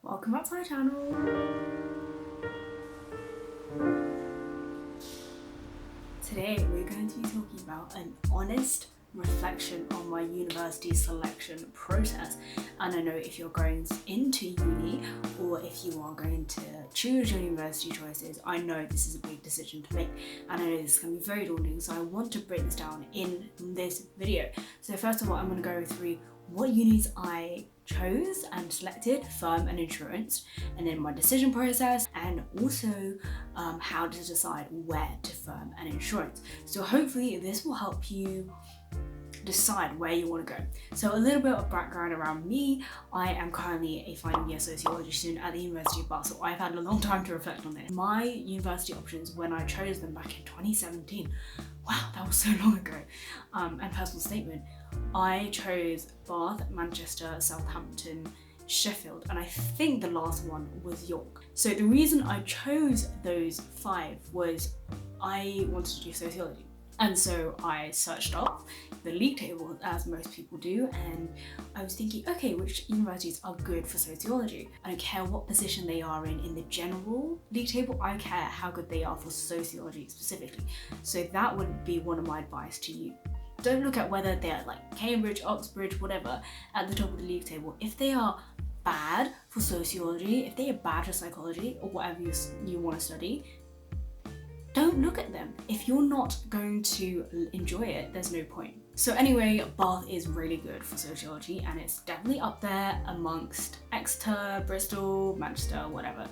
Welcome back to my channel. Today we're going to be talking about an honest reflection on my university selection process. And I know if you're going into uni or if you are going to choose your university choices, I know this is a big decision to make and I know this is going to be very daunting, so I want to break this down in this video. So first of all, I'm going to go through what unis I chose and selected, firm and insurance, and then my decision process, and also how to decide where to firm and insurance. So hopefully this will help you decide where you want to go. So a little bit of background around me. I am currently a final year sociology student at the University of Bath, so I've had a long time to reflect on this. My university options when I chose them back in 2017, wow, that was so long ago, and personal statement, I chose Bath, Manchester, Southampton, Sheffield, and I think the last one was York. So the reason I chose those 5 was I wanted to do sociology. And so I searched up the league table, as most people do, and I was thinking, okay, which universities are good for sociology? I don't care what position they are in the general league table, I care how good they are for sociology specifically. So that would be one of my advice to you. Don't look at whether they're like Cambridge, Oxbridge, whatever, at the top of the league table. If they are bad for sociology, if they are bad for psychology, or whatever you want to study, don't look at them. If you're not going to enjoy it, there's no point. So anyway, Bath is really good for sociology and it's definitely up there amongst Exeter, Bristol, Manchester, whatever.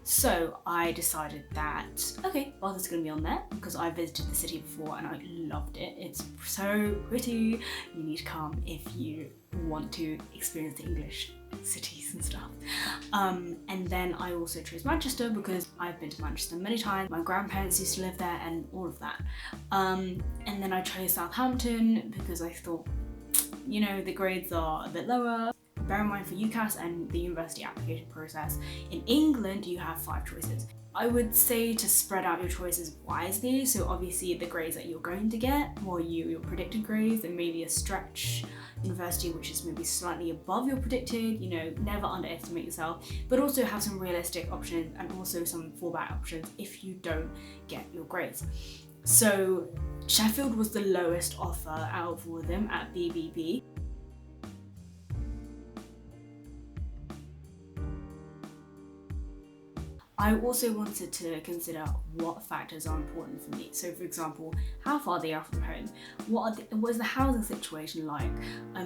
So I decided that, okay, Bath is going to be on there because I visited the city before and I loved it. It's so pretty. You need to come if you want to experience the English cities and stuff. And then I also chose Manchester because I've been to Manchester many times. My grandparents used to live there and all of that. And then I chose Southampton because I thought, you know, the grades are a bit lower. Bear in mind for UCAS and the university application process, in England you have 5 choices. I would say to spread out your choices wisely, so obviously the grades that you're going to get, or your predicted grades, and maybe a stretch university which is maybe slightly above your predicted, you know, never underestimate yourself, but also have some realistic options and also some fallback options if you don't get your grades. So Sheffield was the lowest offer out of all of them at BBB. I also wanted to consider what factors are important for me. So for example, how far they are from home, what is the housing situation like,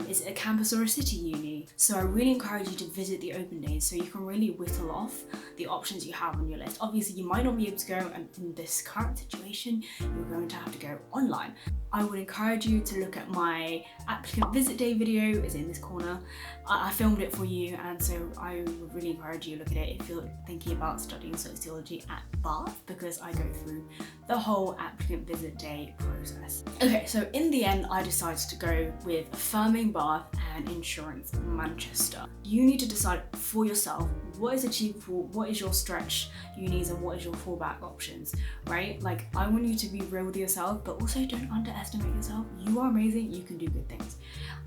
is it a campus or a city uni? So I really encourage you to visit the open days so you can really whittle off the options you have on your list. Obviously you might not be able to go, and in this current situation you're going to have to go online. I would encourage you to look at my applicant visit day video, it's in this corner. I filmed it for you, and so I would really encourage you to look at it if you're thinking about studying sociology at Bath, because I go through the whole applicant visit day process. Okay, so in the end I decided to go with firming Bath and insurance Manchester. You need to decide for yourself what is achievable, what is your stretch unis, and what is your fallback options, right? Like, I want you to be real with yourself, but also don't underestimate yourself. You are amazing, you can do good things.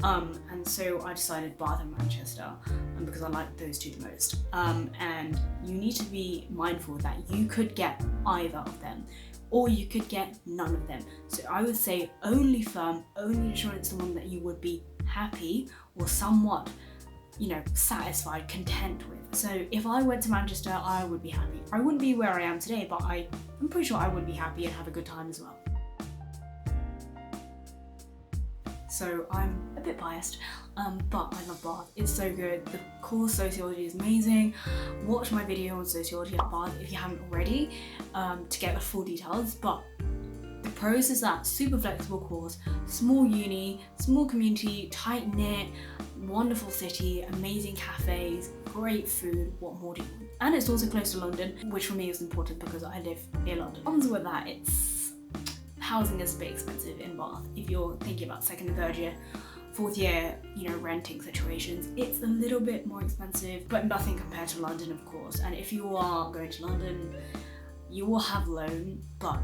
And so I decided Bath and Manchester because I like those 2 the most. And you need to be mindful that you could get either of them, or you could get none of them. So I would say only firm, only insurance, the one that you would be happy or somewhat, you know, satisfied, content with. So if I went to Manchester, I would be happy. I wouldn't be where I am today, but I'm pretty sure I would be happy and have a good time as well. So I'm a bit biased, but I love Bath. It's so good. The course sociology is amazing. Watch my video on sociology at Bath if you haven't already to get the full details. But the pros is that super flexible course, small uni, small community, tight knit, wonderful city, amazing cafes, great food. What more do you want? And it's also close to London, which for me is important because I live near London. Problems with that, housing is a bit expensive in Bath. If you're thinking about 2nd and 3rd year, 4th year, you know, renting situations, it's a little bit more expensive, but nothing compared to London, of course. And if you are going to London, you will have loan, but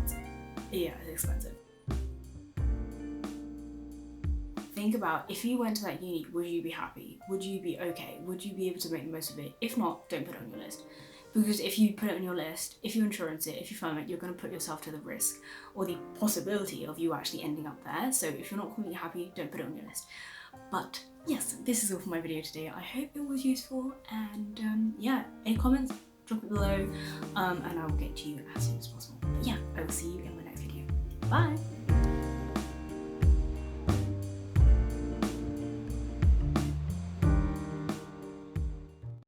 yeah, it's expensive. think about, if you went to that uni, would you be happy? Would you be okay? Would you be able to make the most of it? If not, don't put it on your list. Because if you put it on your list, if you insurance it, if you firm it, you're going to put yourself to the risk or the possibility of you actually ending up there. So if you're not completely happy, don't put it on your list. But yes, this is all for my video today. I hope it was useful, and yeah, any comments, drop it below, and I will get to you as soon as possible. But yeah, I will see you in my next video. Bye!